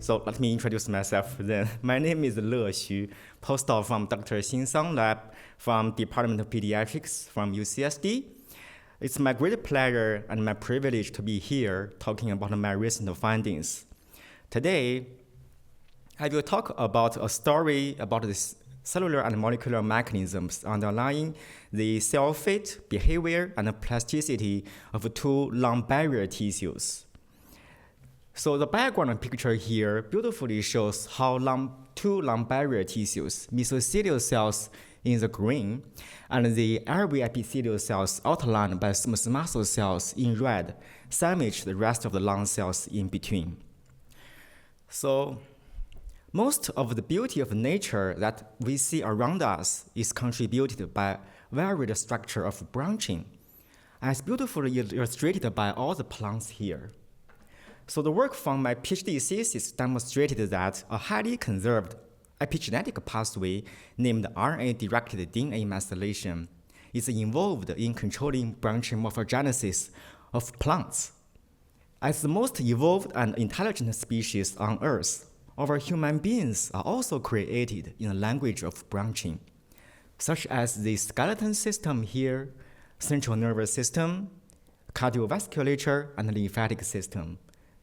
So let me introduce myself then. My name is Le Xu, postdoc from Dr. Xinsang Lab from Department of Pediatrics from UCSD. It's my great pleasure and my privilege to be here talking about my recent findings. Today, I will talk about a story about the cellular and molecular mechanisms underlying the cell fate, behavior, and plasticity of two lung barrier tissues. So the background picture here beautifully shows how two lung barrier tissues, mesothelial cells in the green, and the airway epithelial cells outlined by smooth muscle cells in red, sandwich the rest of the lung cells in between. So most of the beauty of nature that we see around us is contributed by varied structure of branching, as beautifully illustrated by all the plants here. So the work from my Ph.D. thesis demonstrated that a highly conserved epigenetic pathway named RNA-directed DNA methylation is involved in controlling branching morphogenesis of plants. As the most evolved and intelligent species on Earth, our human beings are also created in the language of branching, such as the skeleton system here, central nervous system, cardiovasculature, and lymphatic system.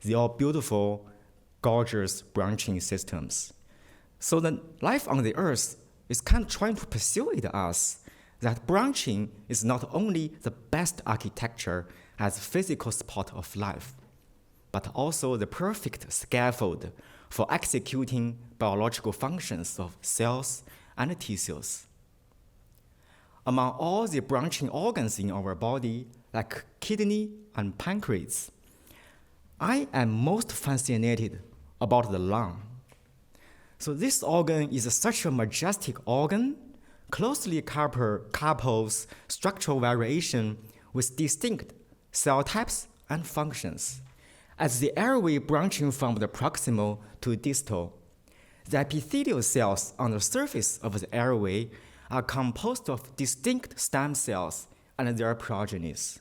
They are beautiful, gorgeous branching systems. So the life on the Earth is kind of trying to persuade us that branching is not only the best architecture as physical support of life, but also the perfect scaffold for executing biological functions of cells and tissues. Among all the branching organs in our body, like kidney and pancreas, I am most fascinated about the lung. So this organ is such a majestic organ, closely couples structural variation with distinct cell types and functions. As the airway branching from the proximal to distal, the epithelial cells on the surface of the airway are composed of distinct stem cells and their progenies.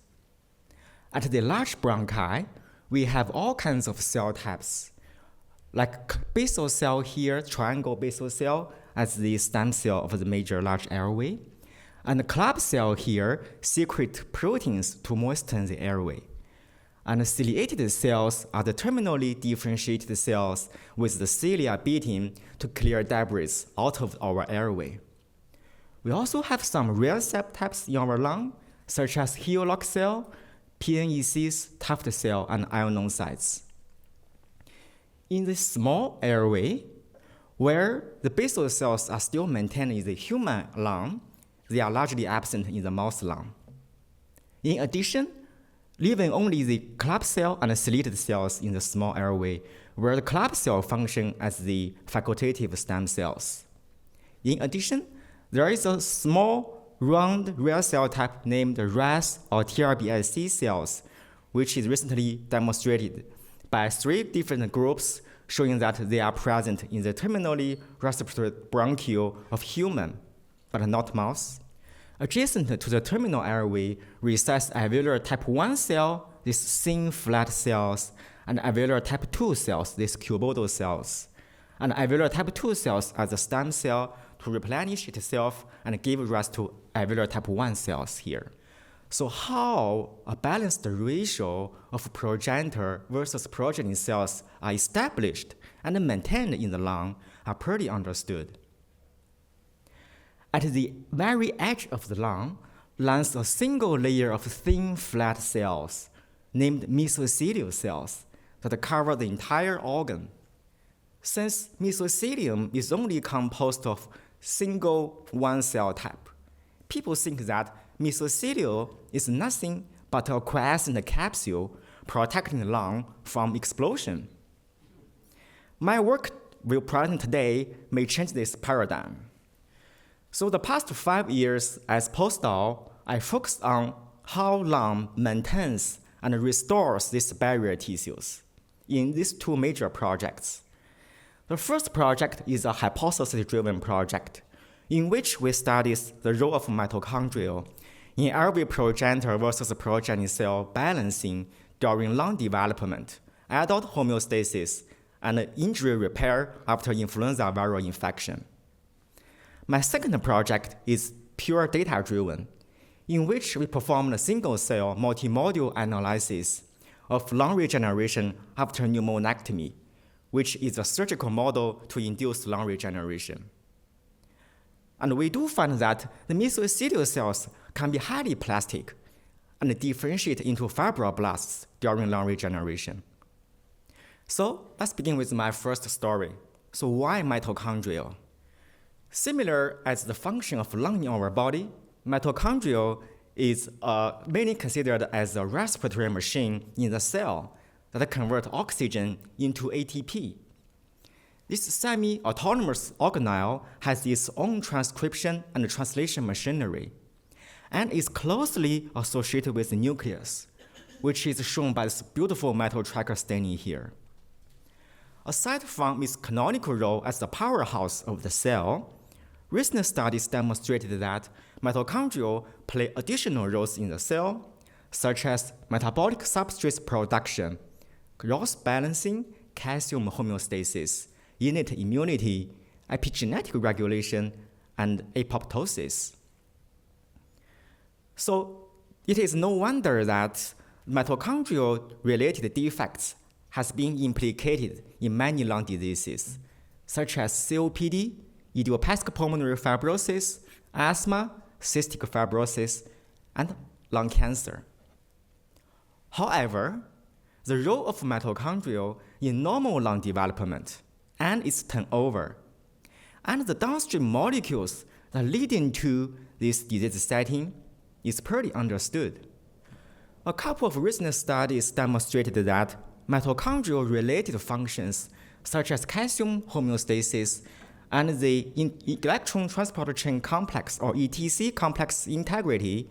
At the large bronchi, we have all kinds of cell types, like basal cell here, triangle basal cell as the stem cell of the major large airway, and the club cell here secrete proteins to moisten the airway. And ciliated cells are the terminally differentiated cells with the cilia beating to clear debris out of our airway. We also have some rare cell types in our lung, such as Hillock cell, PNECs, Tuft cell, and ionocytes. In the small airway, where the basal cells are still maintained in the human lung, they are largely absent in the mouse lung. In addition, leaving only the club cell and ciliated cells in the small airway, where the club cell function as the facultative stem cells. In addition, there is a small round rare cell type named RAS or TRBSC cells, which is recently demonstrated by 3 different groups showing that they are present in the terminally respiratory bronchiole of human, but not mouse. Adjacent to the terminal airway resides alveolar type 1 cell, these thin flat cells, and alveolar type 2 cells, these cuboidal cells. And alveolar type 2 cells are the stem cell to replenish itself and give rise to alveolar type 1 cells here. So how a balanced ratio of progenitor versus progeny cells are established and maintained in the lung are pretty understood. At the very edge of the lung lands a single layer of thin flat cells named mesothelial cells that cover the entire organ. Since mesothelium is only composed of single one cell type, people think that mesothelium is nothing but a quiescent capsule protecting the lung from explosion. My work will present today may change this paradigm. So the past 5 years as postdoc, I focused on how lung maintains and restores these barrier tissues in these 2 major projects. The first project is a hypothesis-driven project in which we study the role of mitochondria in airway progenitor versus progeny cell balancing during lung development, adult homeostasis, and injury repair after influenza viral infection. My second project is pure data-driven, in which we performed a single-cell multimodal analysis of lung regeneration after pneumonectomy, which is a surgical model to induce lung regeneration. And we do find that the mesothelial cells can be highly plastic and differentiate into fibroblasts during lung regeneration. So let's begin with my first story. So why mitochondria? Similar as the function of lung in our body, mitochondria is mainly considered as a respiratory machine in the cell that converts oxygen into ATP. This semi-autonomous organelle has its own transcription and translation machinery, and is closely associated with the nucleus, which is shown by this beautiful metal tracker staining here. Aside from its canonical role as the powerhouse of the cell, recent studies demonstrated that mitochondria play additional roles in the cell, such as metabolic substrate production, growth balancing, calcium homeostasis, innate immunity, epigenetic regulation, and apoptosis. So it is no wonder that mitochondrial-related defects has been implicated in many lung diseases, such as COPD, idiopathic pulmonary fibrosis, asthma, cystic fibrosis, and lung cancer. However, the role of mitochondria in normal lung development and its turnover, and the downstream molecules that lead into this disease setting is pretty understood. A couple of recent studies demonstrated that mitochondrial-related functions, such as calcium homeostasis and the electron transport chain complex, or ETC complex integrity,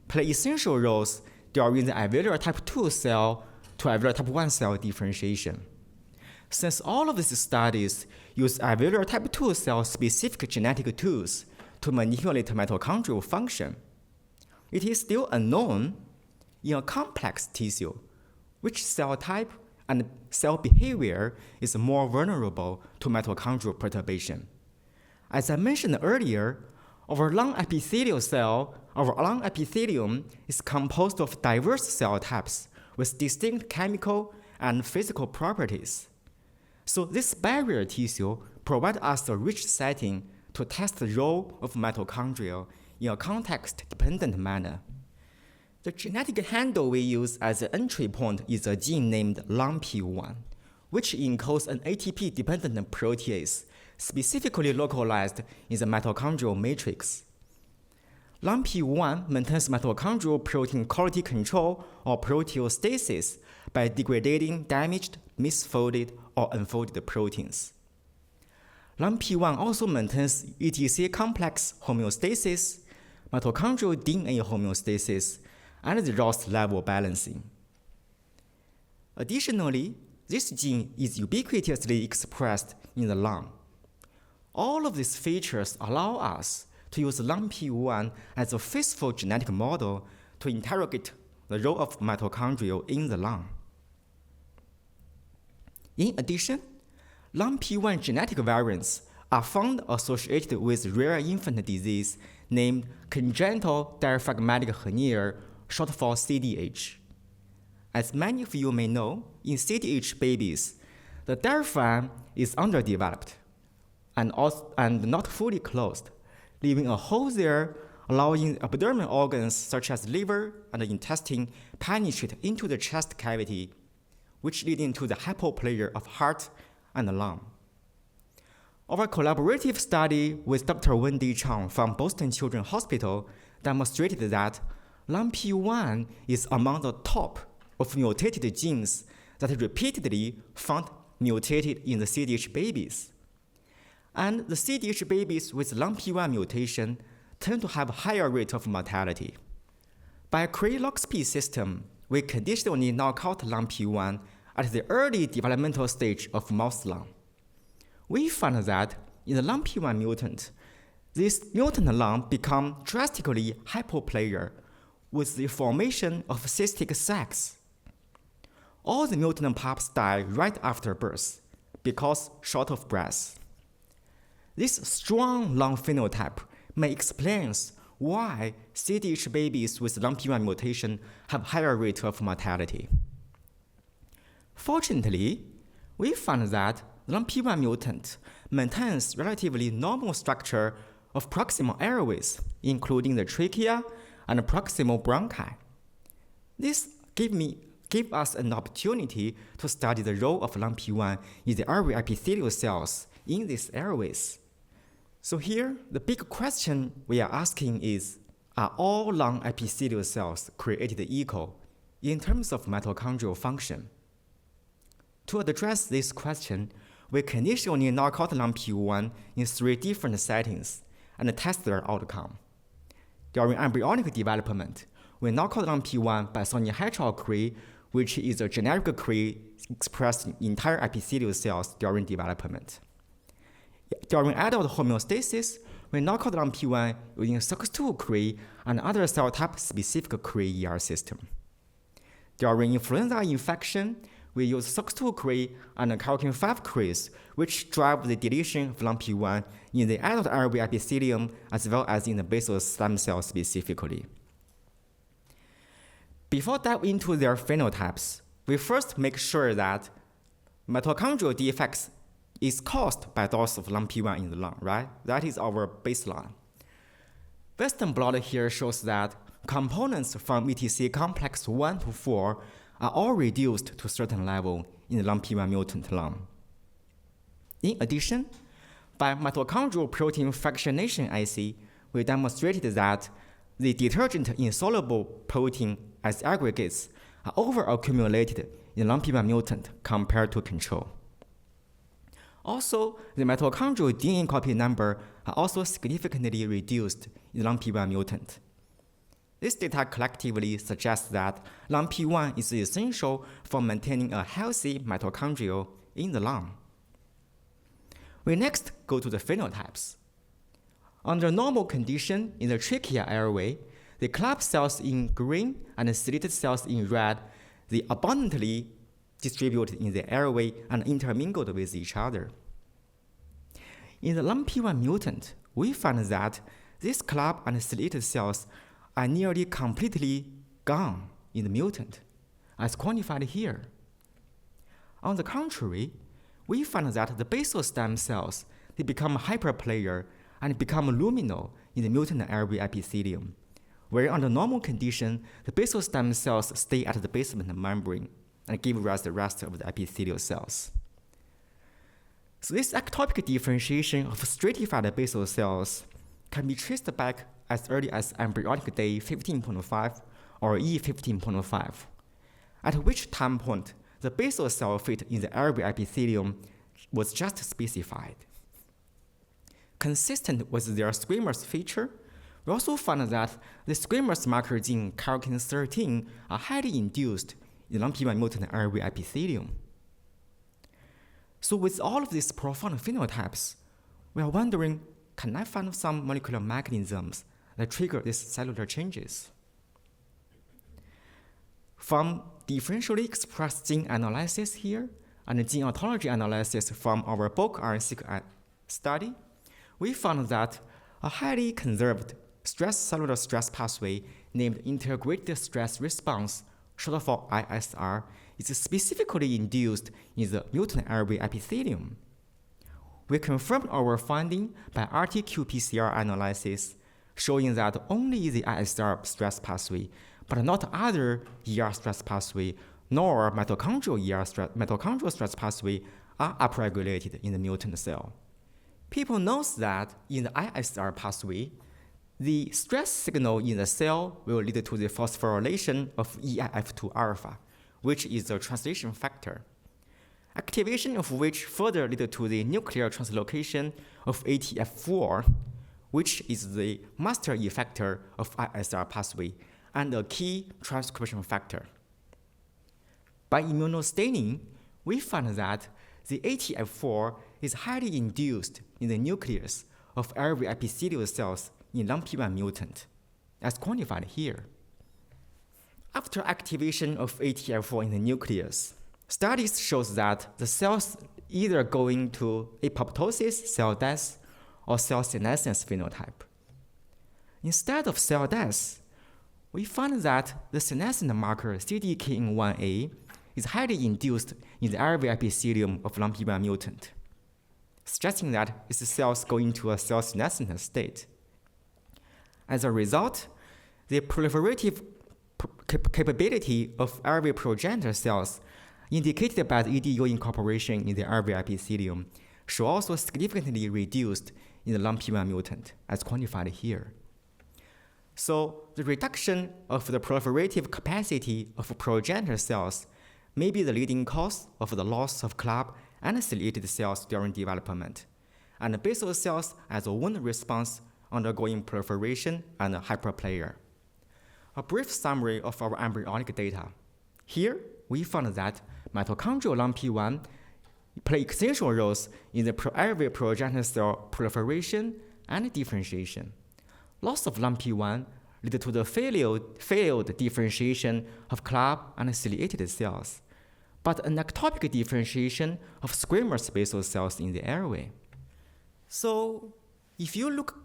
play essential roles during the alveolar type 2 cell to alveolar type 1 cell differentiation. Since all of these studies use alveolar type 2 cell-specific genetic tools to manipulate mitochondrial function, it is still unknown in a complex tissue which cell type and cell behavior is more vulnerable to mitochondrial perturbation. As I mentioned earlier, our lung epithelium is composed of diverse cell types with distinct chemical and physical properties. So this barrier tissue provides us a rich setting to test the role of mitochondria in a context-dependent manner. The genetic handle we use as an entry point is a gene named LAMP1, which encodes an ATP-dependent protease specifically localized in the mitochondrial matrix. LAMP1 maintains mitochondrial protein quality control or proteostasis by degrading damaged, misfolded, or unfolded proteins. LAMP1 also maintains ETC complex homeostasis, mitochondrial DNA homeostasis, and the Ross level balancing. Additionally, this gene is ubiquitously expressed in the lung. All of these features allow us to use LAMP1 as a faithful genetic model to interrogate the role of mitochondria in the lung. In addition, LAMP1 genetic variants are found associated with rare infant disease named congenital diaphragmatic hernia, short for CDH. As many of you may know, in CDH babies, the diaphragm is underdeveloped and not fully closed, leaving a hole there, allowing abdominal organs such as liver and the intestine penetrate into the chest cavity, which leading to the hypoplasia of heart and lung. Our collaborative study with Dr. Wendy Chang from Boston Children's Hospital demonstrated that LAMP1 is among the top of mutated genes that are repeatedly found mutated in the CDH babies. And the CDH babies with LAMP1 mutation tend to have a higher rate of mortality. By a Cray-Loxp system, we conditionally knock out LAMP1 at the early developmental stage of mouse lung. We found that in the LAMP1 mutant, this mutant lung become drastically hypoplasia with the formation of cystic sacs. All the mutant pups die right after birth, because short of breath. This strong lung phenotype may explain why CDH babies with LUMP1 mutation have higher rate of mortality. Fortunately, we found that LUMP1 mutant maintains relatively normal structure of proximal airways, including the trachea and proximal bronchi. This gave us an opportunity to study the role of LUMP1 in the airway epithelial cells in these airways. So here, the big question we are asking is, are all lung epithelial cells created equal in terms of mitochondrial function? To address this question, we conditionally knock out LUMP1 in 3 different settings and test their outcome. During embryonic development, we knock out LUMP1 by Sony hedgehog cry, which is a generic cry expressed in entire epithelial cells during development. During adult homeostasis, we knock out LUMP1 using SOX2 cry and other cell type specific cry ER system. During influenza infection, we use SOX2 cry and calcium 5 crays, which drive the deletion of LUMP1 in the adult airway epithelium as well as in the basal stem cell specifically. Before diving into their phenotypes, we first make sure that mitochondrial defects is caused by loss of LUMP1 in the lung, right? That is our baseline. Western blot here shows that components from ETC complex 1 to 4 are all reduced to a certain level in the LUMP1 mutant lung. In addition, by mitochondrial protein fractionation assay, we demonstrated that the detergent insoluble protein as aggregates are overaccumulated in LUMP1 mutant compared to control. Also, the mitochondrial DNA copy number are also significantly reduced in LUMP1 mutant. This data collectively suggests that LUMP1 is essential for maintaining a healthy mitochondria in the lung. We next go to the phenotypes. Under normal condition in the trachea airway, the club cells in green and the slitted cells in red, they abundantly distributed in the airway and intermingled with each other. In the LUMP1 mutant, we found that these club and slitted cells are nearly completely gone in the mutant, as quantified here. On the contrary, we found that the basal stem cells, they become hyperplasia and become luminal in the mutant airway epithelium, where under normal condition, the basal stem cells stay at the basement membrane and give rise to the rest of the epithelial cells. So this ectopic differentiation of stratified basal cells can be traced back as early as embryonic day 15.5 or E15.5, at which time point the basal cell fate in the airway epithelium was just specified. Consistent with their squamous feature, we also found that the squamous marker gene calcin 13 are highly induced in LUMP1 mutant airway epithelium. So with all of these profound phenotypes, we are wondering, can I find some molecular mechanisms that trigger these cellular changes? From differentially expressed gene analysis here and gene ontology analysis from our bulk RNA-seq study, we found that a highly conserved cellular stress pathway named integrated stress response, short for ISR, is specifically induced in the mutant airway epithelium. We confirmed our finding by RT-qPCR analysis, showing that only the ISR stress pathway, but not other ER stress pathway, nor mitochondrial stress pathway are upregulated in the mutant cell. People know that in the ISR pathway, the stress signal in the cell will lead to the phosphorylation of EIF2 alpha, which is a translation factor, activation of which further lead to the nuclear translocation of ATF4, which is the master effector of ISR pathway and a key transcription factor. By immunostaining, we found that the ATF4 is highly induced in the nucleus of airway epithelial cells in LUMP1 mutant, as quantified here. After activation of ATF4 in the nucleus, studies shows that the cells either going to apoptosis, cell death, or cell senescence phenotype. Instead of cell death, we found that the senescent marker CDKN1A is highly induced in the airway epithelium of LAMP1 mutant, suggesting that its cells go into a cell senescent state. As a result, the proliferative capability of airway progenitor cells indicated by the EDU incorporation in the airway epithelium should also significantly reduced in the LAMP1 mutant, as quantified here. So the reduction of the proliferative capacity of progenitor cells may be the leading cause of the loss of club and ciliated cells during development, and basal cells as a wound response undergoing proliferation and hypoplasia. A brief summary of our embryonic data. Here, we found that mitochondrial LAMP1 play essential roles in the airway progenitor cell proliferation and differentiation. Loss of LAMP1 led to the failed differentiation of club and ciliated cells, but an ectopic differentiation of squamous basal cells in the airway. So, if you look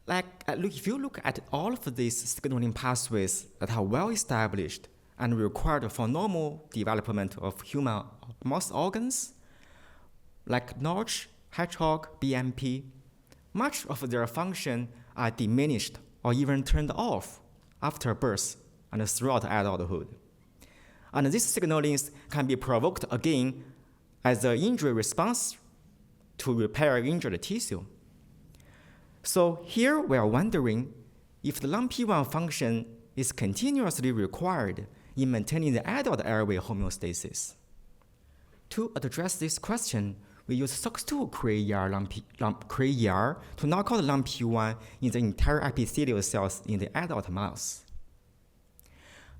at all of these signaling pathways that are well established and required for normal development of human mouse organs, like notch, hedgehog, BMP, much of their function are diminished or even turned off after birth and throughout adulthood. And these signalings can be provoked again as an injury response to repair injured tissue. So here we are wondering if the LAMP1 function is continuously required in maintaining the adult airway homeostasis. To address this question, we use SOX2 CRE-ER to knock out LAMP1 in the entire epithelial cells in the adult mouse.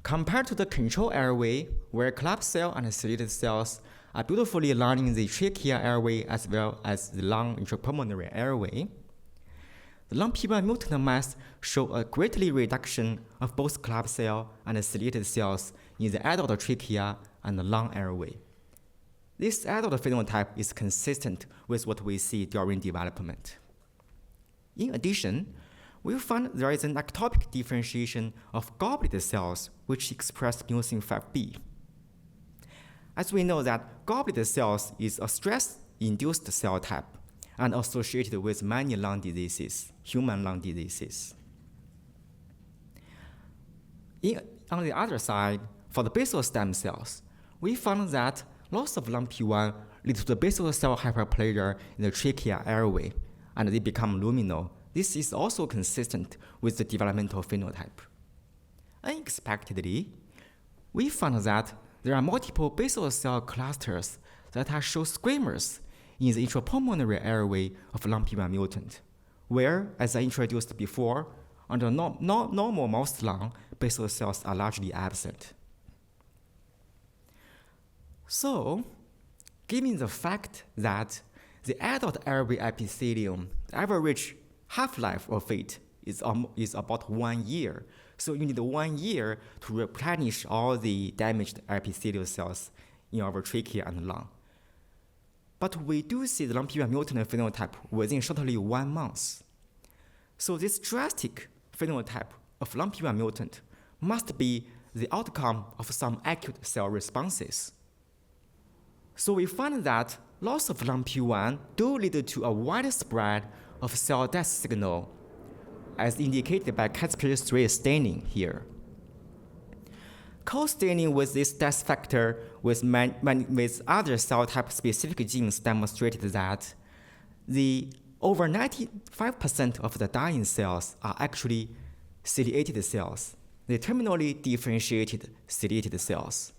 Compared to the control airway, where club cell and ciliated cells are beautifully lining the trachea airway as well as the lung intrapulmonary airway, the LAMP1 mutant mice show a greatly reduction of both club cell and ciliated cells in the adult trachea and the lung airway. This adult phenotype is consistent with what we see during development. In addition, we found there is an ectopic differentiation of goblet cells which express mucin 5B. As we know that goblet cells is a stress-induced cell type and associated with many lung diseases, human lung diseases. On the other side, for the basal stem cells, we found that loss of LAMP1 leads to the basal cell hyperplasia in the trachea airway, and they become luminal. This is also consistent with the developmental phenotype. Unexpectedly, we found that there are multiple basal cell clusters that are shown squamous in the intrapulmonary airway of LAMP1 mutant, where, as I introduced before, under normal mouse lung, basal cells are largely absent. So, given the fact that the adult airway epithelium, the average half-life of it is about 1 year, so you need 1 year to replenish all the damaged epithelial cells in our trachea and lung. But we do see the LAMP1 mutant phenotype within shortly 1 month. So this drastic phenotype of LAMP1 mutant must be the outcome of some acute cell responses. So we find that loss of LAMP1 do lead to a wide spread of cell death signal, as indicated by Caspar-3 staining here. Co-staining with this death factor with other cell type specific genes demonstrated that the over 95% of the dying cells are actually ciliated cells, the terminally differentiated ciliated cells.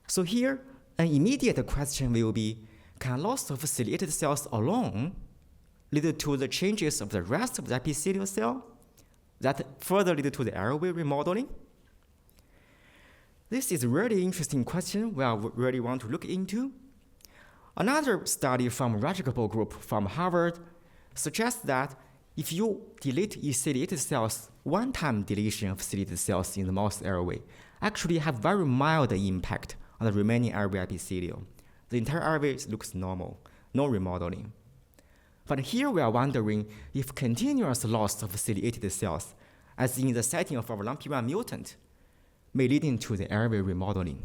So here, an immediate question will be, can loss of ciliated cells alone lead to the changes of the rest of the epithelial cell that further lead to the airway remodeling? This is a really interesting question we really want to look into. Another study from Rajagopal group from Harvard suggests that if you delete ciliated cells, one-time deletion of ciliated cells in the mouse airway actually have very mild impact on the remaining airway epithelium, The entire airway looks normal, no remodeling. But here we are wondering if continuous loss of ciliated cells, as in the setting of our LAMP1 mutant, may lead into the airway remodeling.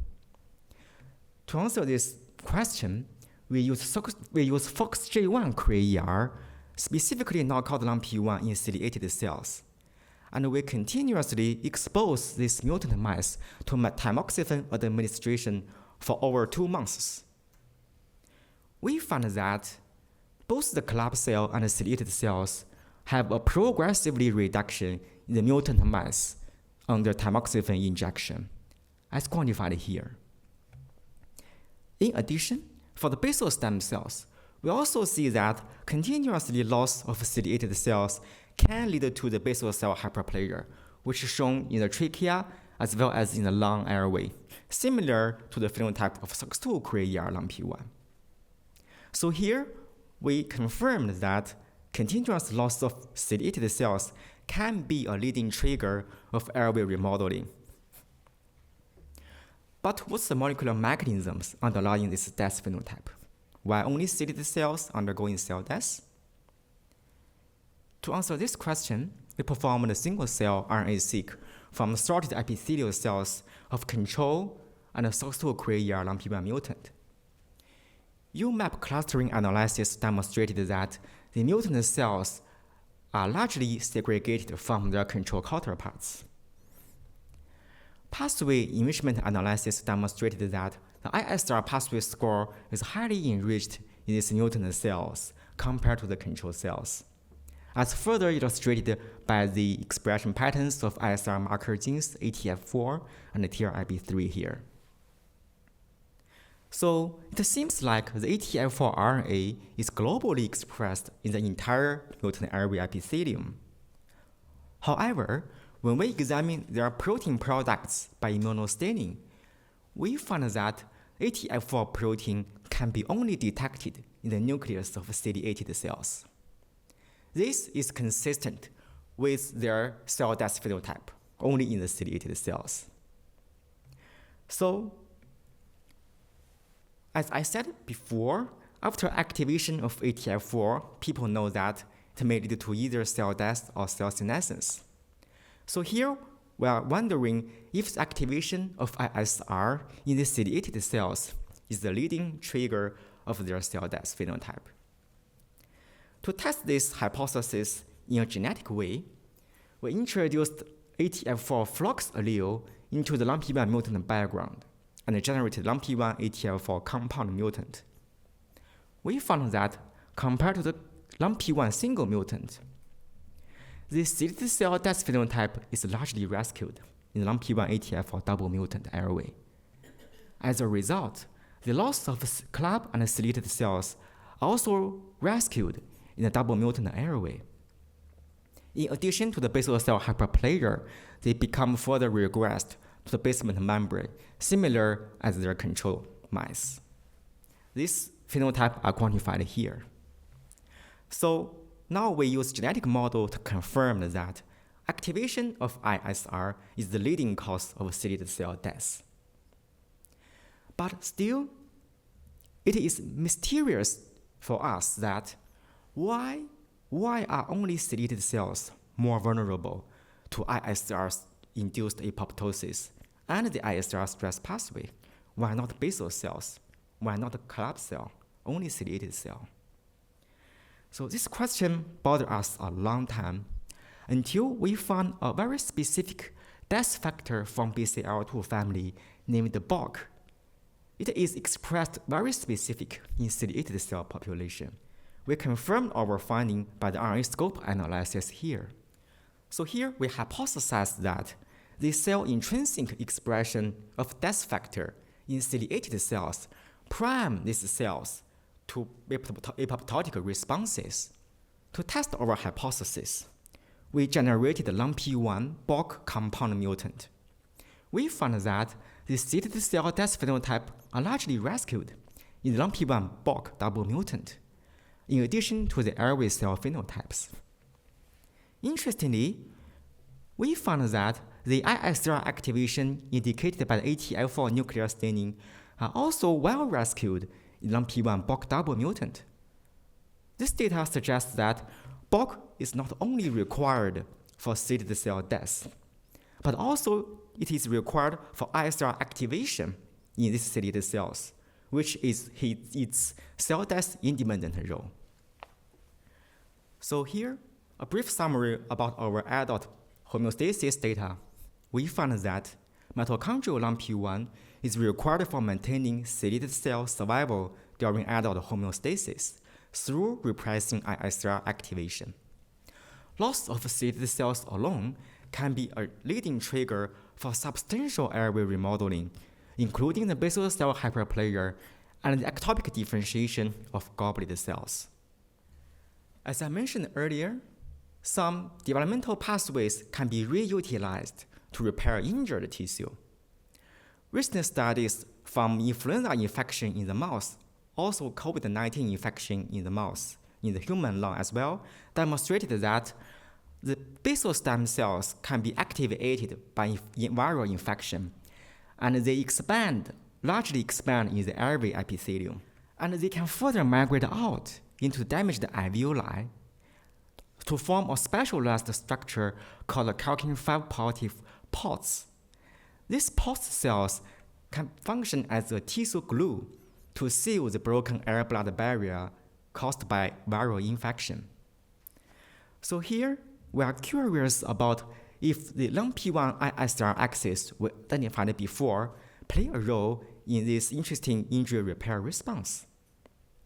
To answer this question, we use FOXJ1 CRE-ER, specifically knock out LAMP1 in ciliated cells, and we continuously expose this mutant mice to tamoxifen administration for over 2 months. We found that both the club cell and the ciliated cells have a progressively reduction in the mutant mass under tamoxifen injection, as quantified here. In addition, for the basal stem cells, we also see that continuously loss of ciliated cells can lead to the basal cell hyperplasia, which is shown in the trachea as well as in the lung airway, similar to the phenotype of SOX2 CRE-ER LAMP1. So here, we confirmed that continuous loss of ciliated cells can be a leading trigger of airway remodeling. But what's the molecular mechanisms underlying this death phenotype? Why only ciliated cells undergoing cell death? To answer this question, we performed a single-cell RNA-seq from sorted epithelial cells of control and a SOX2 CRE-ER LAMP1 mutant. UMAP clustering analysis demonstrated that the mutant cells are largely segregated from their control counterparts. Pathway enrichment analysis demonstrated that the ISR pathway score is highly enriched in these mutant cells compared to the control cells, as further illustrated by the expression patterns of ISR marker genes ATF4 and TRIB3 here. So it seems like the ATF4 RNA is globally expressed in the entire mutant airway epithelium. However, when we examine their protein products by immunostaining, we find that ATF4 protein can be only detected in the nucleus of ciliated cells. This is consistent with their cell death phenotype, only in the ciliated cells. So, as I said before, after activation of ATF4, people know that it may lead to either cell death or cell senescence. So here, we are wondering if the activation of ISR in the ciliated cells is the leading trigger of their cell death phenotype. To test this hypothesis in a genetic way, we introduced ATF4 flux allele into the LAMP1 mutant background and generated LAMP1 ATF4 compound mutant. We found that compared to the LAMP1 single mutant, the ciliated cell death phenotype is largely rescued in the LAMP1 ATF4 double mutant airway. As a result, the loss of club and ciliated cells are also rescued in the double mutant airway. In addition to the basal cell hyperplasia, they become further regressed to the basement membrane, similar as their control mice. These phenotypes are quantified here. So now we use genetic model to confirm that activation of ISR is the leading cause of ciliated cell death. But still, it is mysterious for us that why are only ciliated cells more vulnerable to ISR-induced apoptosis and the ISR stress pathway? Why not basal cells? Why not the club cell? Only ciliated cell? So this question bothered us a long time until we found a very specific death factor from BCL2 family named BOC. It is expressed very specific in ciliated cell population. We confirmed our finding by the RNA scope analysis here. So here we hypothesized that the cell intrinsic expression of death factor in ciliated cells prime these cells to apoptotic responses. To test our hypothesis, we generated the LAMP1 BOC compound mutant. We found that the ciliated cell death phenotype are largely rescued in the LAMP1 BOC double mutant, in addition to the airway cell phenotypes. Interestingly, we found that the ISR activation indicated by the ATF4 nuclear staining are also well rescued in LUMP1 BOC double mutant. This data suggests that BOC is not only required for seeded cell death, but also it is required for ISR activation in these seeded cells, which is its cell death independent role. So here, a brief summary about our adult homeostasis data. We found that mitochondrial LUMP1 is required for maintaining seeded cell survival during adult homeostasis through repressing ISR activation. Loss of seeded cells alone can be a leading trigger for substantial airway remodeling, including the basal cell hyperplasia and the ectopic differentiation of goblet cells. As I mentioned earlier, some developmental pathways can be reutilized to repair injured tissue. Recent studies from influenza infection in the mouse, also COVID-19 infection in the mouse, in the human lung as well, demonstrated that the basal stem cells can be activated by viral infection, and they largely expand in the airway epithelium, and they can further migrate out into damaged alveoli to form a specialized structure called the calcium 5 positive pods. These pods cells can function as a tissue glue to seal the broken air-blood barrier caused by viral infection. So here, we are curious about if the LUMP1 ISR axis we identified before play a role in this interesting injury repair response.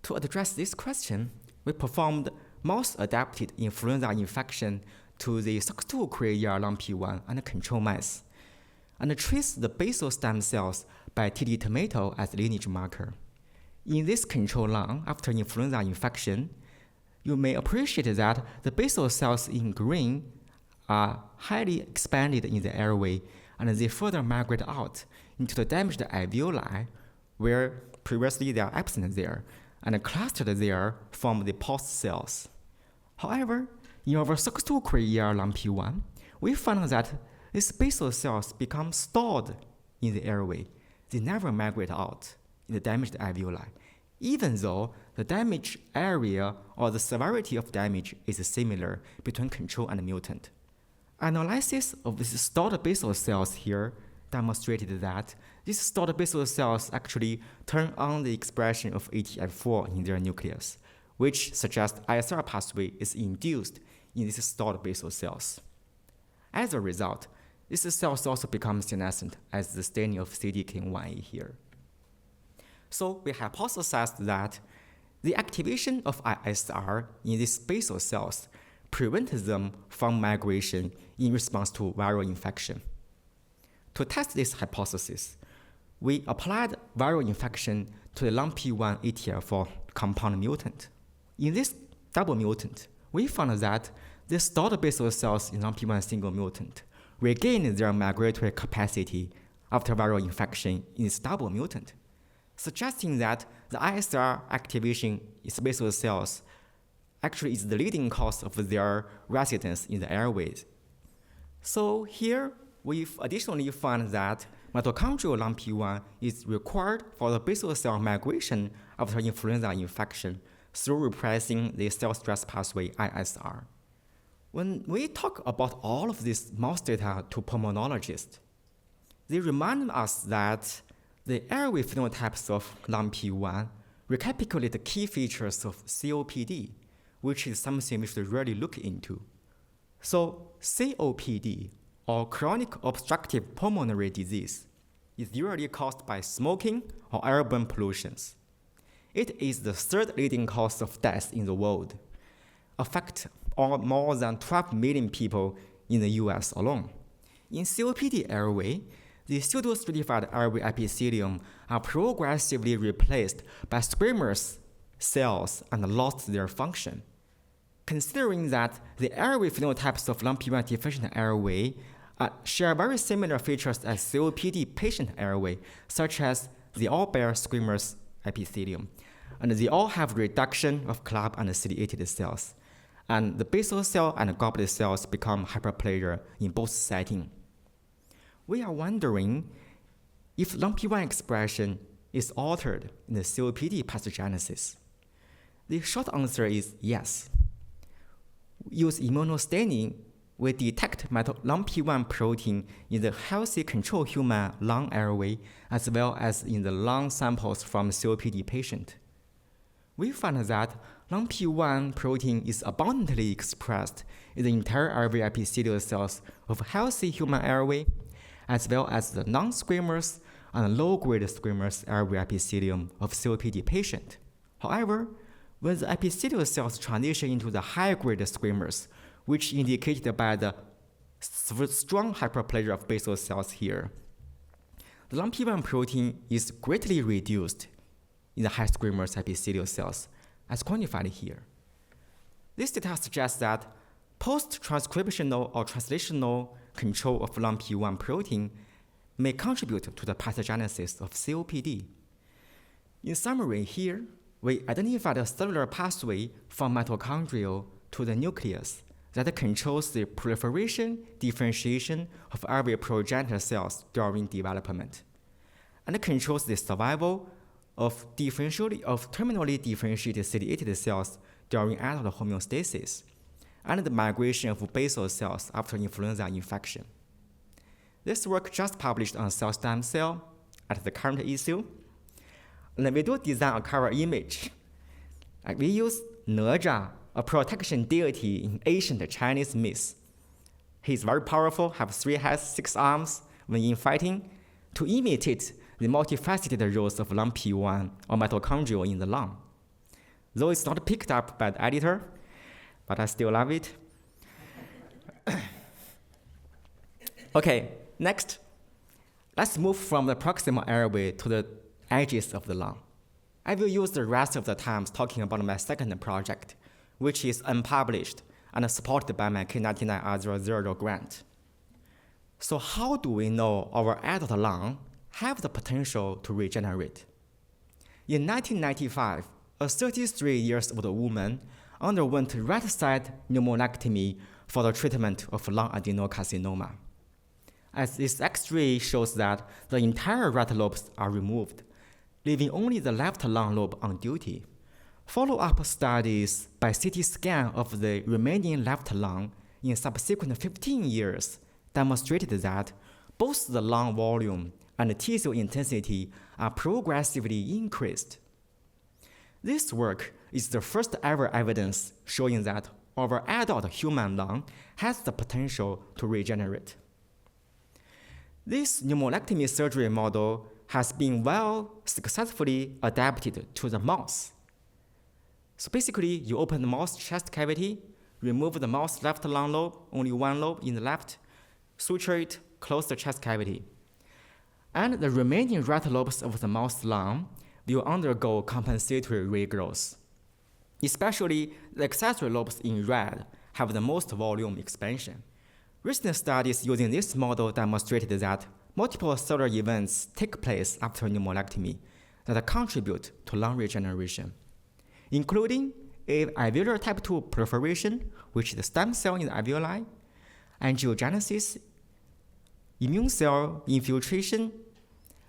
To address this question, we performed mouse-adapted influenza infection to the SOX2 CREA LUMP1 and control mice, and traced the basal stem cells by TD tomato as lineage marker. In this control lung after influenza infection, you may appreciate that the basal cells in green are highly expanded in the airway, and they further migrate out into the damaged alveoli, where previously they are absent there, and clustered there from the post cells. However, in our SOX2 CREA LUMP1, we found that these basal cells become stored in the airway. They never migrate out in the damaged alveoli, even though the damage area or the severity of damage is similar between control and mutant. Analysis of these stored basal cells here demonstrated that these stored basal cells actually turn on the expression of ATF4 in their nucleus, which suggests ISR pathway is induced in these stored basal cells. As a result, these cells also become senescent as the staining of CDKN1A here. So we hypothesized that the activation of ISR in these basal cells prevents them from migration in response to viral infection. To test this hypothesis, we applied viral infection to the LUMP1 ATF4 compound mutant. In this double mutant, we found that the stored basal cells in LUMP1 single mutant regained their migratory capacity after viral infection in this double mutant, suggesting that the ISR activation in basal cells actually is the leading cause of their residence in the airways. So here, we've additionally found that mitochondrial LUMP1 is required for the basal cell migration after influenza infection through repressing the cell stress pathway ISR. When we talk about all of this mouse data to pulmonologists, they remind us that the airway phenotypes of LUMP1 recapitulate the key features of COPD, which is something we should really look into. So COPD, or chronic obstructive pulmonary disease, is usually caused by smoking or airborne pollutions. It is the third leading cause of death in the world, affecting more than 12 million people in the US alone. In COPD airway, the pseudo-stratified airway epithelium are progressively replaced by squamous cells and lost their function. Considering that the airway phenotypes of LUMP1 deficient airway share very similar features as COPD patient airway, such as they all bear squamous epithelium, and they all have reduction of club and ciliated cells, and the basal cell and goblet cells become hyperplasia in both settings. We are wondering if LUMP1 expression is altered in the COPD pathogenesis? The short answer is yes. Use immunostaining, we detect LAMP1 protein in the healthy control human lung airway as well as in the lung samples from COPD patient. We find that LAMP1 protein is abundantly expressed in the entire airway epithelial cells of healthy human airway, as well as the non-squamous and low-grade squamous airway epithelium of COPD patient. However, when the epithelial cells transition into the high-grade squamous, which indicated by the strong hyperplasia of basal cells here, the LAMP1 protein is greatly reduced in the high squamous epithelial cells, as quantified here. This data suggests that post-transcriptional or translational control of LAMP1 protein may contribute to the pathogenesis of COPD. In summary here, we identified a cellular pathway from mitochondria to the nucleus that controls the proliferation, differentiation of airway progenitor cells during development, and controls the survival of terminally differentiated ciliated cells during adult homeostasis, and the migration of basal cells after influenza infection. This work just published on cell stem cell at the current issue. And we do design a cover image. We use Naja, a protection deity in ancient Chinese myths. He is very powerful, have 3 heads, 6 arms when in fighting, to imitate the multifaceted roles of LAMP1 or mitochondria in the lung. Though it's not picked up by the editor, but I still love it. Okay, next, let's move from the proximal airway to the edges of the lung. I will use the rest of the time talking about my second project, which is unpublished and supported by my K99R00 grant. So how do we know our adult lung have the potential to regenerate? In 1995, a 33-year-old woman underwent right-side pneumonectomy for the treatment of lung adenocarcinoma. As this X-ray shows that the entire right lobes are removed, leaving only the left lung lobe on duty. Follow-up studies by CT scan of the remaining left lung in subsequent 15 years demonstrated that both the lung volume and tissue intensity are progressively increased. This work is the first ever evidence showing that our adult human lung has the potential to regenerate. This pneumonectomy surgery model has been successfully adapted to the mouse. So basically, you open the mouse chest cavity, remove the mouse left lung lobe, only one lobe in the left, suture it, close the chest cavity. And the remaining right lobes of the mouse lung will undergo compensatory regrowth. Especially the accessory lobes in red have the most volume expansion. Recent studies using this model demonstrated that multiple cellular events take place after pneumonectomy that contribute to lung regeneration, including alveolar type 2 proliferation, which is the stem cell in the alveoli, angiogenesis, immune cell infiltration,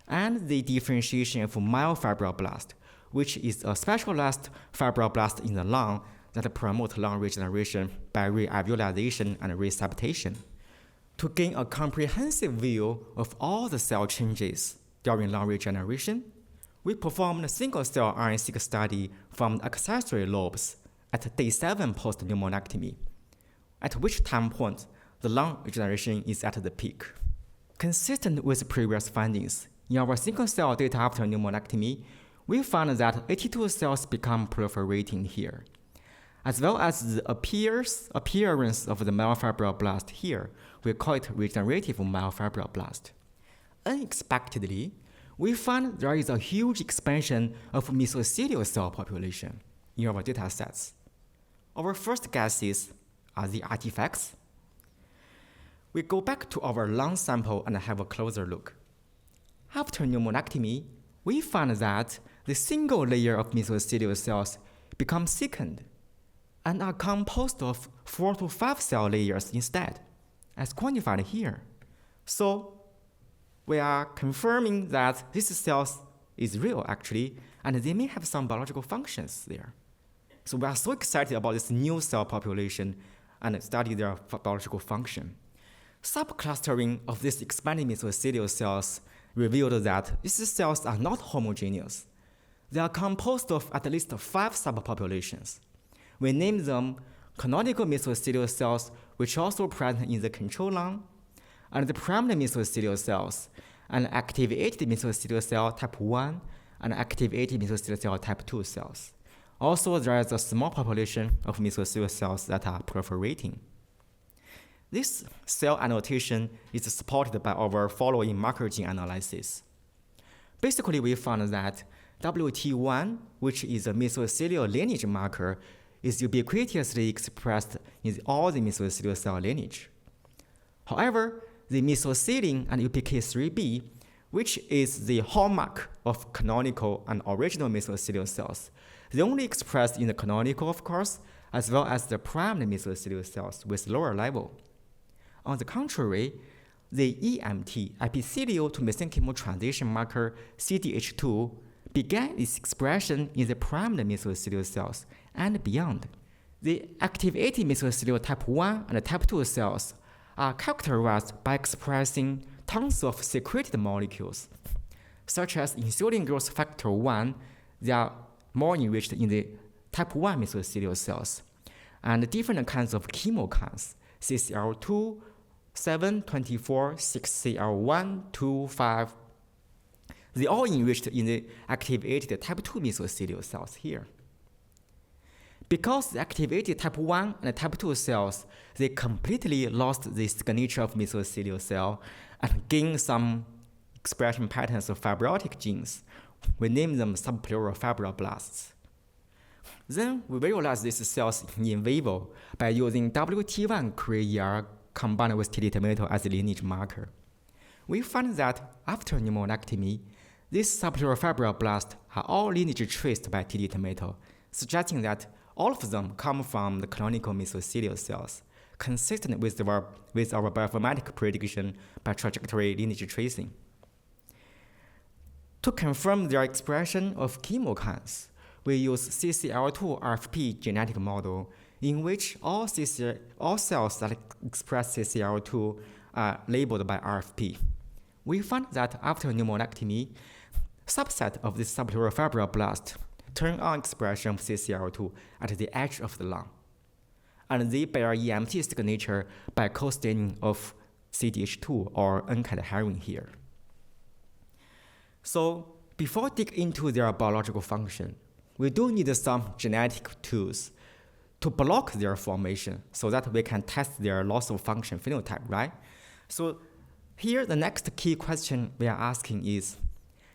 and the differentiation of myofibroblast, which is a specialized fibroblast in the lung that promote lung regeneration by re-alveolization and reseptation. To gain a comprehensive view of all the cell changes during lung regeneration, we performed a single-cell RNA-seq study from the accessory lobes at day 7 post-pneumonectomy, at which time point the lung regeneration is at the peak. Consistent with previous findings, in our single-cell data after pneumonectomy, we found that 82 cells become proliferating here, as well as the appearance of the myofibroblast here. We call it regenerative myofibroblast. Unexpectedly, we found there is a huge expansion of mesothelial cell population in our data sets. Our first guesses are the artifacts. We go back to our lung sample and have a closer look. After pneumonectomy, we found that the single layer of mesothelial cells become thickened and are composed of 4 to 5 cell layers instead, as quantified here. So we are confirming that these cells is real actually, and they may have some biological functions there. So we are so excited about this new cell population and study their biological function. Subclustering of these expanding mesothelial cells revealed that these cells are not homogeneous. They are composed of at least 5 subpopulations. We name them canonical mesothelial cells, which are also present in the control lung, and the primary mesothelial cells, and activated mesothelial cell type 1, and activated mesothelial cell type 2 cells. Also, there is a small population of mesothelial cells that are proliferating. This cell annotation is supported by our following marker gene analysis. Basically, we found that WT1, which is a mesothelial lineage marker, is ubiquitously expressed in all the mesothelial cell lineage. However, the mesothelium and UPK3B, which is the hallmark of canonical and original mesothelial cells, they only expressed in the canonical, of course, as well as the primary mesothelial cells with lower level. On the contrary, the EMT, epithelial-to-mesenchymal transition marker CDH2, began its expression in the primary mesothelial cells and beyond. The activated mesothelial type 1 and type 2 cells are characterized by expressing tons of secreted molecules, such as insulin growth factor 1. They are more enriched in the type 1 mesothelial cells, and different kinds of chemokines, CCL2, 7, 24, 6CL1, 2, 5. They all enriched in the activated type 2 mesothelial cells here. Because the activated type 1 and type 2 cells, they completely lost the signature of mesothelial cell and gained some expression patterns of fibrotic genes. We name them subpleural fibroblasts. Then we visualize these cells in vivo by using WT1 CRE combined with TD tomato as a lineage marker. We find that after pneumonectomy, these subpleural fibroblasts are all lineage traced by TD tomato, suggesting that all of them come from the canonical mesothelial cells, consistent with our bioinformatic prediction by trajectory lineage tracing. To confirm their expression of chemokines, we use CCL2 RFP genetic model in which all cells that express CCL2 are labeled by RFP. We found that after pneumonectomy, subset of this subpleural fibroblast turn on expression of CCL2 at the edge of the lung, and they bear EMT signature by co-staining of CDH2 or uncut herring here. So before digging into their biological function, we do need some genetic tools to block their formation so that we can test their loss of function phenotype, right? So here the next key question we are asking is,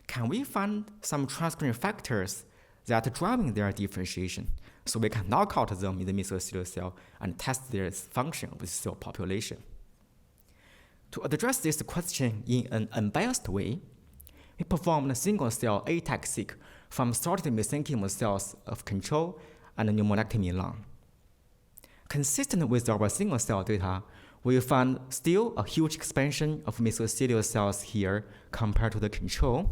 can we find some transcription factors that are driving their differentiation so we can knock out them in the mesothelial cell and test their function of the cell population? To address this question in an unbiased way, we performed a single-cell ataxic from sorted mesenchymal cells of control and pneumonectomy lung. Consistent with our single-cell data, we found still a huge expansion of mesothelial cells here compared to the control,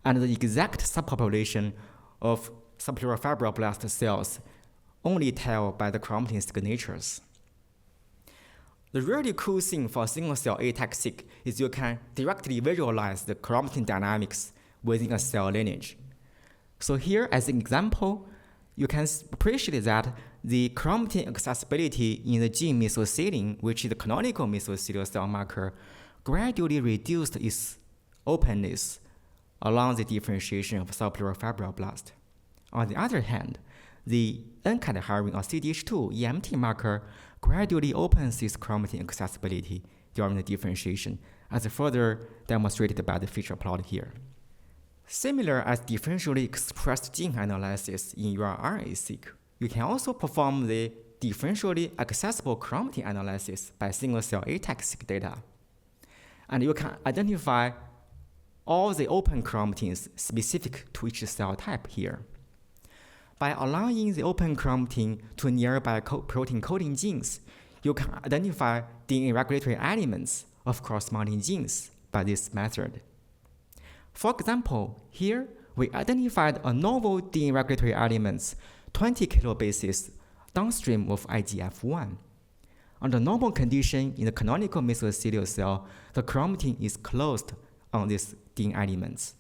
and the exact subpopulation of subpleural fibroblast cells only tell by the chromatin signatures. The really cool thing for single-cell ataxic is you can directly visualize the chromatin dynamics within a cell lineage. So here, as an example, you can appreciate that the chromatin accessibility in the gene mesothelium, which is the canonical mesothelial cell marker, gradually reduced its openness along the differentiation of subpleural fibroblast. On the other hand, the uncut herring or CDH2 EMT marker gradually opens its chromatin accessibility during the differentiation, as further demonstrated by the feature plot here. Similar as differentially expressed gene analysis in your RNA-seq, you can also perform the differentially accessible chromatin analysis by single-cell ataxic data. And you can identify all the open chromatins specific to each cell type here. By allowing the open chromatin to nearby protein coding genes, you can identify DNA regulatory elements of corresponding genes by this method. For example, here we identified a novel DNA regulatory elements 20 kilobases downstream of IGF-1. Under normal condition in the canonical mesothelial cell, the chromatin is closed on these DNA elements.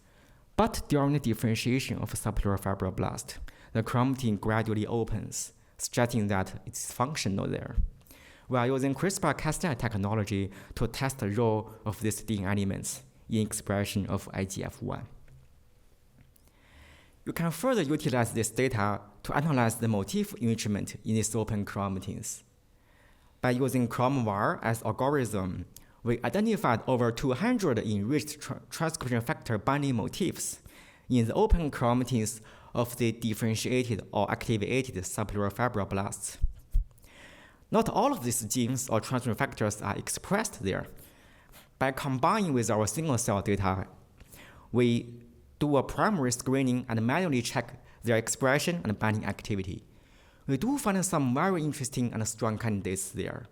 But during the differentiation of subpleural fibroblast, the chromatin gradually opens, suggesting that it's functional there. We are using CRISPR-Cas9 technology to test the role of these DNA elements in expression of IGF-1. You can further utilize this data to analyze the motif enrichment in these open chromatins. By using ChromVar as algorithm, we identified over 200 enriched transcription factor binding motifs in the open chromatins of the differentiated or activated subpleural fibroblasts. Not all of these genes or transcription factors are expressed there. By combining with our single-cell data, we do a primary screening and manually check their expression and binding activity. We do find some very interesting and strong candidates there.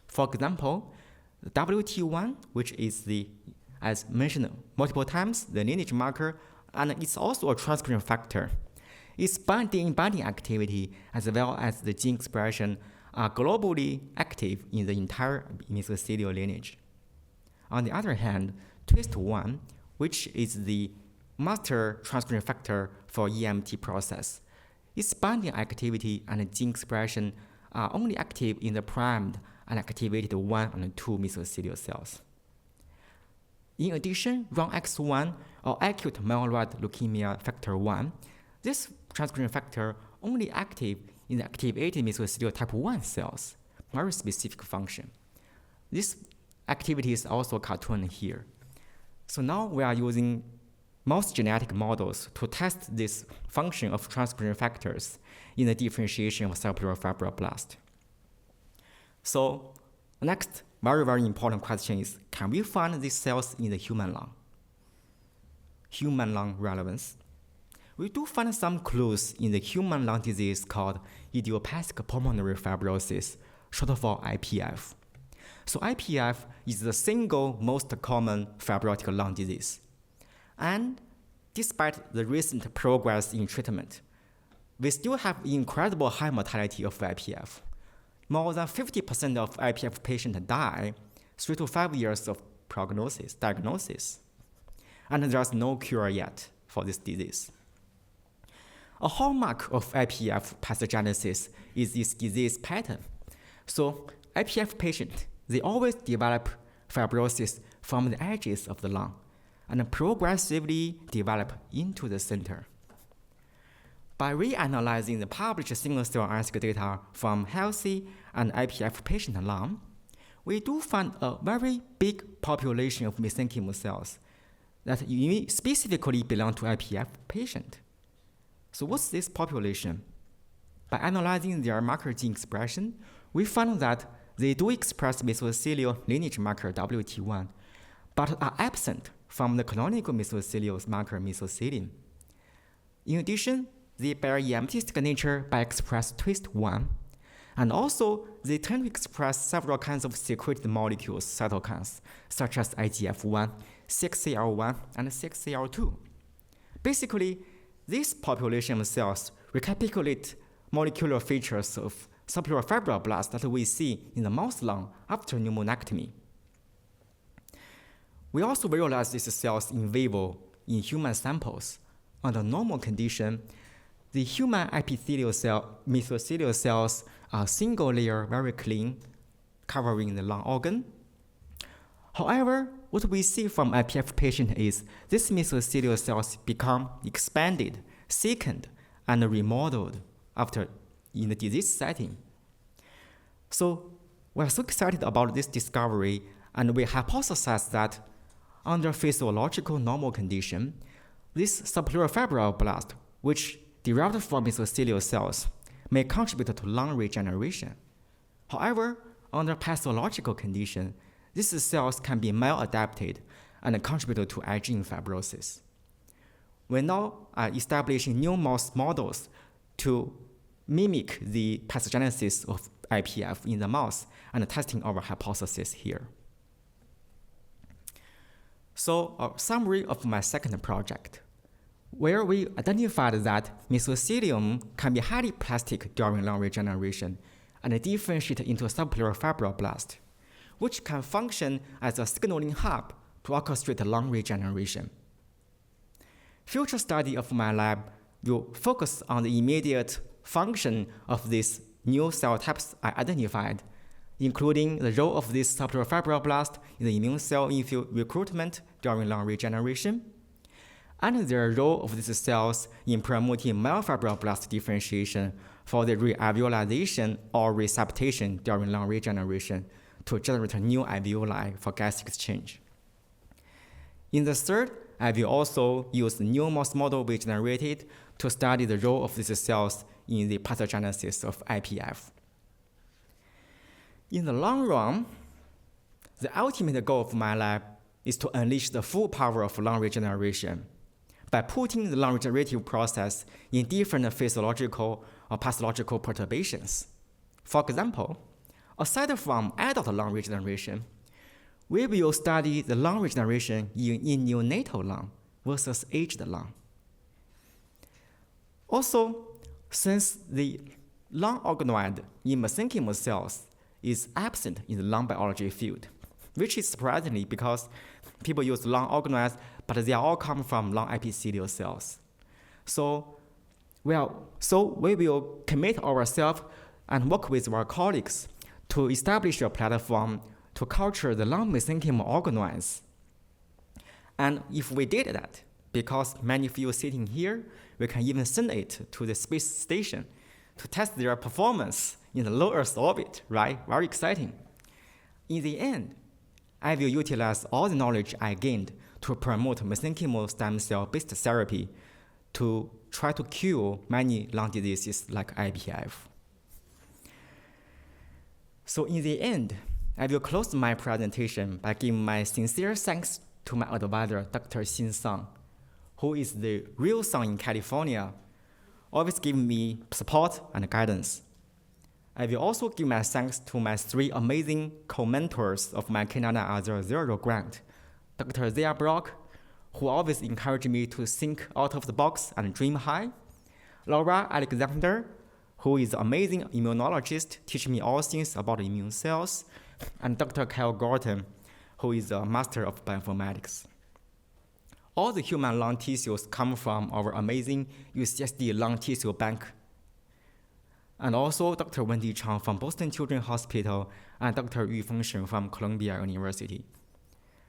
For example, the WT1, which is as mentioned multiple times, the lineage marker, and it's also a transcription factor. Its binding activity as well as the gene expression are globally active in the entire mesothelial lineage. On the other hand, TWIST1, which is the master transcription factor for EMT process, its binding activity and gene expression are only active in the primed and activated 1 and 2 mesothelial cells. In addition, RUNX1 or acute myeloid leukemia factor 1, this transcription factor only active in the activated mesothelial type 1 cells, very specific function. This activity is also cartooned here. So now we are using mouse genetic models to test this function of transcription factors in the differentiation of subpleural fibroblast. So the next very important question is, can we find these cells in the human lung? Human lung relevance. We do find some clues in the human lung disease called idiopathic pulmonary fibrosis, short for IPF. So IPF is the single most common fibrotic lung disease. And despite the recent progress in treatment, we still have incredible high mortality of IPF. More than 50% of IPF patients die 3 to 5 years of diagnosis. And there's no cure yet for this disease. A hallmark of IPF pathogenesis is this disease pattern. So IPF patients, they always develop fibrosis from the edges of the lung and progressively develop into the center. By reanalyzing the published single-cell RNA-seq data from healthy and IPF patient lung, we do find a very big population of mesenchymal cells that specifically belong to IPF patient. So what's this population? By analyzing their marker gene expression, we found that they do express mesothelial lineage marker WT1, but are absent from the canonical mesothelial marker Mesothelium. In addition, they bear EMT signature by express TWIST1, and also they tend to express several kinds of secreted molecules, cytokines, such as IGF-1, 6CL1, and 6CL2. Basically, this population of cells recapitulate molecular features of subpleural fibroblast that we see in the mouse lung after pneumonectomy. We also realize these cells in vivo in human samples. Under normal condition, the human epithelial cell, mesothelial cells are single layer, very clean, covering the lung organ. However, what we see from IPF patient is these mesothelial cells become expanded, thickened, and remodeled after in the disease setting. So we're so excited about this discovery, and we hypothesize that under physiological normal condition, this subpleural fibroblast, which derived from mesothelial cells, may contribute to lung regeneration. However, under pathological condition, these cells can be maladapted and contribute to IgA fibrosis. We now are establishing new mouse models to mimic the pathogenesis of IPF in the mouse and testing our hypothesis here. So a summary of my second project, where we identified that mesothelium can be highly plastic during lung regeneration and differentiate into a subpleural fibroblast, which can function as a signaling hub to orchestrate lung regeneration. Future study of my lab will focus on the immediate function of these new cell types I identified, including the role of this subpleural fibroblast in the immune cell infill recruitment during lung regeneration, and their role of these cells in promoting myofibroblast differentiation for the re-alveolization or reseptation during lung regeneration to generate new alveoli for gas exchange. In the third, I will also use the new mouse model we generated to study the role of these cells in the pathogenesis of IPF. In the long run, the ultimate goal of my lab is to unleash the full power of lung regeneration by putting the lung regenerative process in different physiological or pathological perturbations. For example, aside from adult lung regeneration, we will study the lung regeneration in neonatal lung versus aged lung. Also, since the lung organoid in mesenchymal cells is absent in the lung biology field, which is surprisingly because people use lung organoids, but they all come from lung epithelial cells. So we will commit ourselves and work with our colleagues to establish a platform to culture the lung mesenchymal organoids. And if we did that, because many of you sitting here, we can even send it to the space station to test their performance in the low Earth orbit, right? Very exciting. In the end, I will utilize all the knowledge I gained to promote mesenchymal stem cell-based therapy to try to cure many lung diseases like IPF. So in the end, I will close my presentation by giving my sincere thanks to my advisor, Dr. Xin Sang, who is the real son in California, always giving me support and guidance. I will also give my thanks to my three amazing co-mentors of my K99R00 grant, Dr. Zia Brock, who always encouraged me to think out of the box and dream high, Laura Alexander, who is an amazing immunologist, teaching me all things about immune cells, and Dr. Kyle Gorton, who is a master of bioinformatics. All the human lung tissues come from our amazing UCSD lung tissue bank. And also Dr. Wendy Chang from Boston Children's Hospital and Dr. Yu Fengshen from Columbia University.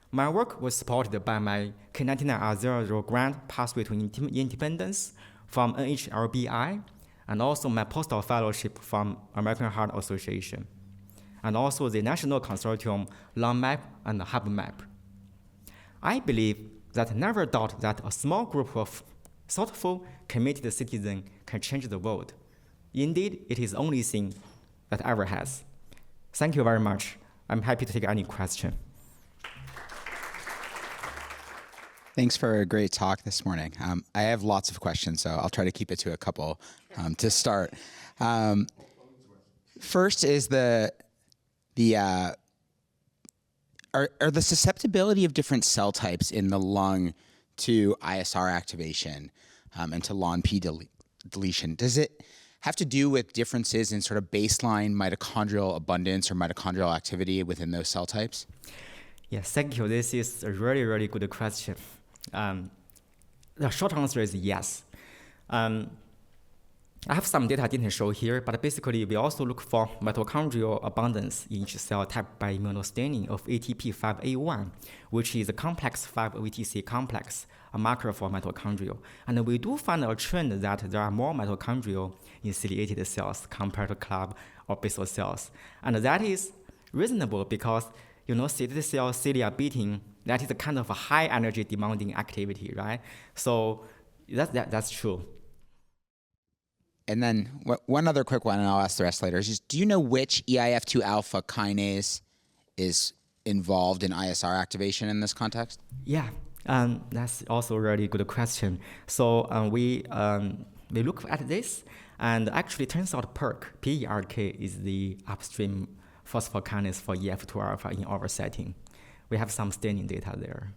My work was supported by my K99R00 grant Pathway to Independence from NHLBI, and also my postdoc fellowship from American Heart Association, and also the National Consortium LungMap and HubMap. I believe that never doubt that a small group of thoughtful, committed citizens can change the world. Indeed, it is the only thing that ever has. Thank you very much. I'm happy to take any question. Thanks for a great talk this morning. I have lots of questions, so I'll try to keep it to a couple to start. First is are the susceptibility of different cell types in the lung to ISR activation and to LON-P deletion, does it have to do with differences in sort of baseline mitochondrial abundance or mitochondrial activity within those cell types? Yes, thank you. This is a really, really good question. The short answer is yes. I have some data I didn't show here, but basically we also look for mitochondrial abundance in each cell type by immunostaining of ATP5A1, which is a complex 5-OTC complex, a marker for mitochondrial. And we do find a trend that there are more mitochondrial in ciliated cells compared to club or basal cells. And that is reasonable because, ciliated cells, cilia beating, that is a kind of a high energy demanding activity, right? So that's true. And then one other quick one, and I'll ask the rest later, is just, do you know which EIF2 alpha kinase is involved in ISR activation in this context? Yeah, that's also a really good question. So we look at this, and actually turns out PERK is the upstream phosphokinase for EF2 alpha in our setting. We have some staining data there.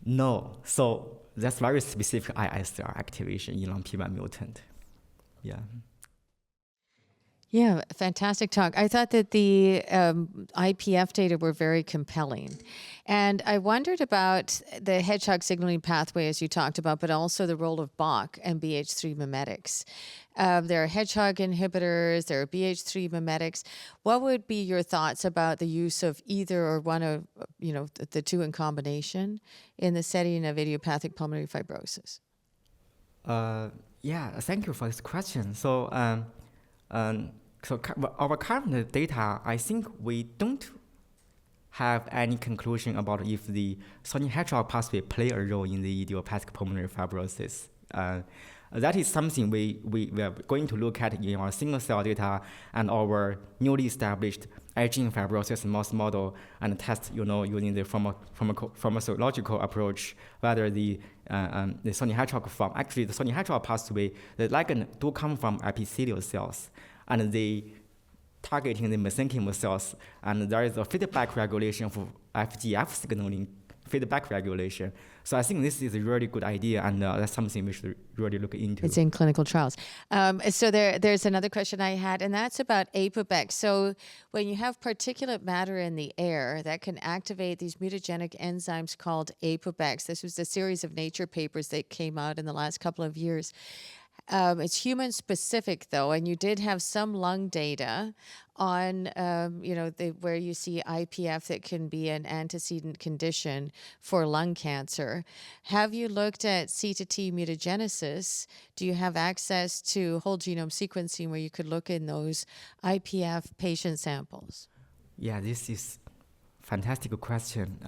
No. So that's very specific ISR activation in LAMP1 mutant. Yeah. Yeah, fantastic talk. I thought that the IPF data were very compelling. And I wondered about the hedgehog signaling pathway, as you talked about, but also the role of BOC and BH3 mimetics. There are hedgehog inhibitors, there are BH3 mimetics. What would be your thoughts about the use of either or one of, the two in combination in the setting of idiopathic pulmonary fibrosis? Yeah, thank you for this question. So our current data, I think we don't have any conclusion about if the sodium hedgehog pathway play a role in the idiopathic pulmonary fibrosis. That is something we are going to look at in our single cell data and our newly established aging fibrosis mouse model and test, using the pharmacological approach, whether the sodium hedgehog form. Actually, the sodium hedgehog pathway, the ligand do come from epithelial cells, and they targeting the mesenchymal cells, and there is a feedback regulation for FGF signaling, feedback regulation. So I think this is a really good idea, and that's something we should really look into. It's in clinical trials. So there's another question I had, and that's about ApoBec. So when you have particulate matter in the air, that can activate these mutagenic enzymes called ApoBecs. This was a series of Nature papers that came out in the last couple of years. It's human specific though, and you did have some lung data on, where you see IPF that can be an antecedent condition for lung cancer. Have you looked at C/T mutagenesis? Do you have access to whole genome sequencing where you could look in those IPF patient samples? Yeah, this is fantastic question.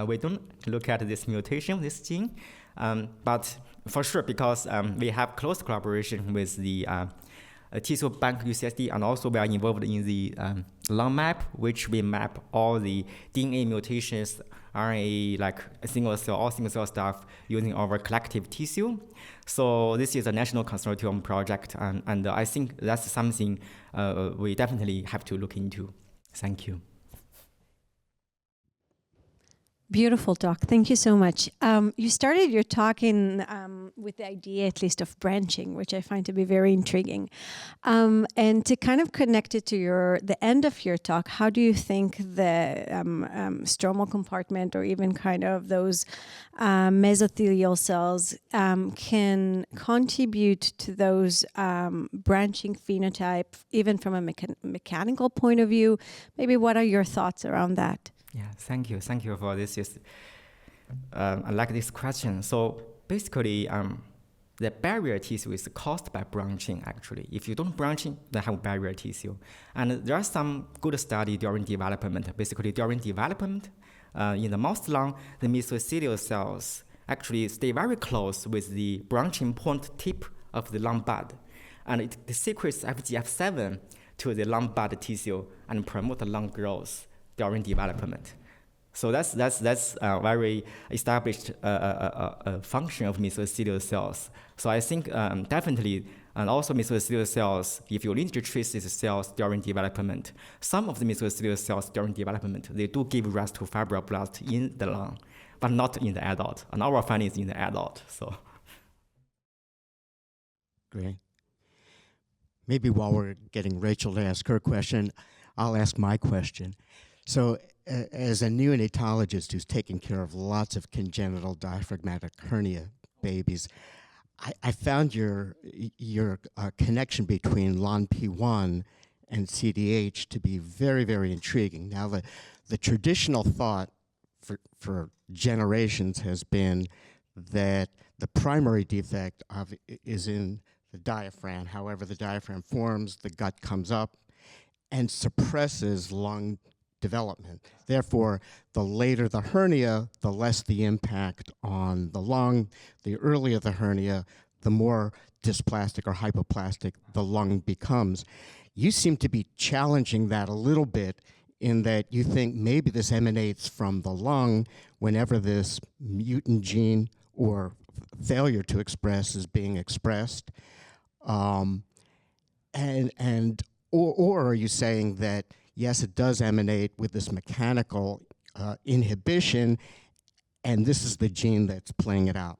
We don't look at this mutation, this gene, but for sure, because we have close collaboration with the Tissue Bank UCSD, and also we are involved in the lung map, which we map all the DNA mutations, RNA, like single cell, all single cell stuff using our collective tissue. So this is a national consortium project, and I think that's something we definitely have to look into. Thank you. Beautiful talk. Thank you so much. You started your talk with the idea, at least, of branching, which I find to be very intriguing. And to kind of connect it to the end of your talk, how do you think the stromal compartment, or even kind of those mesothelial cells, can contribute to those branching phenotype, even from a mechanical point of view? Maybe what are your thoughts around that? Yeah, thank you. Thank you for this. I like this question. So basically, the barrier tissue is caused by branching, actually. If you don't branching, they have barrier tissue. And there are some good study during development. Basically, during development, in the mouse lung, the mesothelial cells actually stay very close with the branching point tip of the lung bud. And it secretes FGF7 to the lung bud tissue and promote lung growth during development. So that's a very established function of mesothelial cells. So I think definitely, and also mesothelial cells, if you lineage trace these cells during development, some of the mesothelial cells during development, they do give rise to fibroblasts in the lung, but not in the adult. And our findings in the adult, so. Great. Maybe while we're getting Rachel to ask her question, I'll ask my question. So as a neonatologist who's taking care of lots of congenital diaphragmatic hernia babies, I found your connection between LAMP1 and CDH to be very, very intriguing. Now, the traditional thought for generations has been that the primary defect is in the diaphragm. However, the diaphragm forms, the gut comes up and suppresses lung development. Therefore, the later the hernia, the less the impact on the lung. The earlier the hernia, the more dysplastic or hypoplastic the lung becomes. You seem to be challenging that a little bit, in that you think maybe this emanates from the lung whenever this mutant gene or failure to express is being expressed. Or are you saying that, yes, it does emanate with this mechanical inhibition, and this is the gene that's playing it out.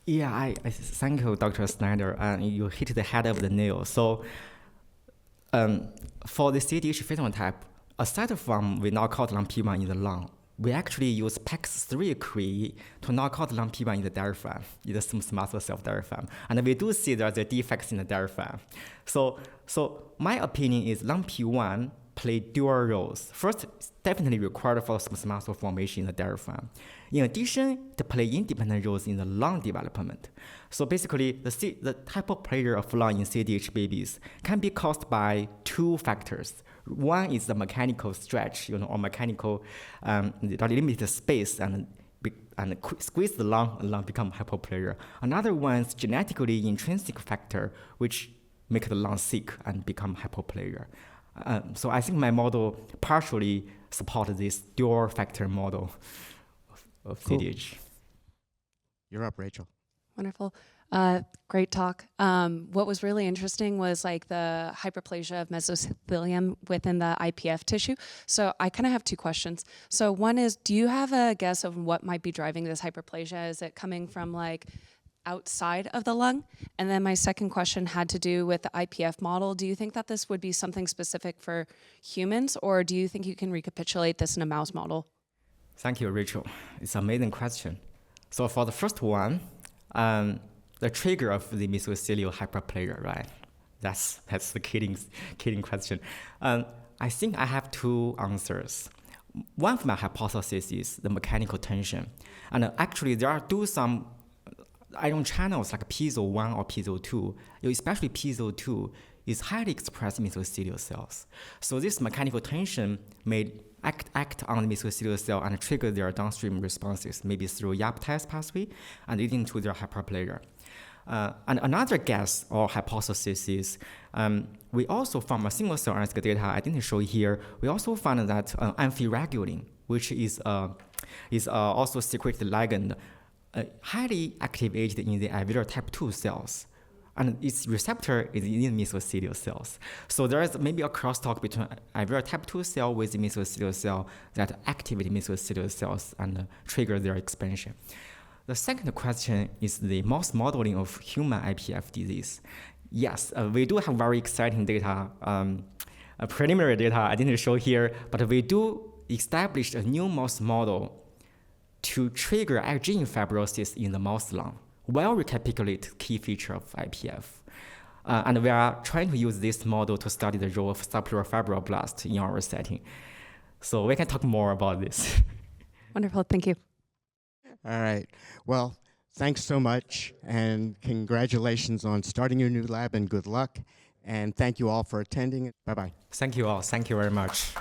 Yeah, I thank you, Dr. Snyder, and you hit the head of the nail. So for the CDH phenotype, aside from we knock out LAMP1 in the lung, we actually use PAX3 query to knock out LAMP1 in the diaphragm, in the smooth muscle cell diaphragm. And we do see there are defects in the diaphragm. So my opinion is LAMP1 play dual roles. First, it's definitely required for smooth muscle formation in the diaphragm. In addition, they play independent roles in the lung development. So basically, the hypoplasia of lung in CDH babies can be caused by two factors. One is the mechanical stretch, or mechanical limited space and squeeze the lung become hypoplasia. Another one is genetically intrinsic factor, which make the lung sick and become hypoplasia. So I think my model partially supports this dual factor model of CDH. You're up, Rachel. Wonderful. Great talk. What was really interesting was like the hyperplasia of mesothelium within the IPF tissue. So I kind of have two questions. So one is, do you have a guess of what might be driving this hyperplasia? Is it coming from like outside of the lung? And then my second question had to do with the IPF model. Do you think that this would be something specific for humans, or do you think you can recapitulate this in a mouse model? Thank you, Rachel. It's an amazing question. So for the first one, the trigger of the mesothelial hyperplasia, right? That's the killing question. I think I have two answers. One of my hypotheses is the mechanical tension. And actually, there are some ion channels like piezo1 or piezo2, especially piezo2, is highly expressed in mesothelial cells. So this mechanical tension may act on the mesothelial cell and trigger their downstream responses, maybe through YAP-TAZ pathway, and leading to their hyperplasia. And another guess or hypothesis is we also found a single cell RNA data I didn't show here. We also found that amphiregulin, which is also secreted ligand, highly activated in the alveolar type 2 cells. And its receptor is in mesothelial cells. So there is maybe a crosstalk between alveolar type 2 cell with the mesothelial cell that activate mesothelial cells and trigger their expansion. The second question is the mouse modeling of human IPF disease. Yes, we do have very exciting data, preliminary data I didn't show here, but we do establish a new mouse model to trigger gene fibrosis in the mouse lung, while recapitulate key feature of IPF. And we are trying to use this model to study the role of subpleural fibroblast in our setting. So we can talk more about this. Wonderful, thank you. All right. Well, thanks so much, and congratulations on starting your new lab, and good luck. And thank you all for attending. Bye-bye. Thank you all. Thank you very much.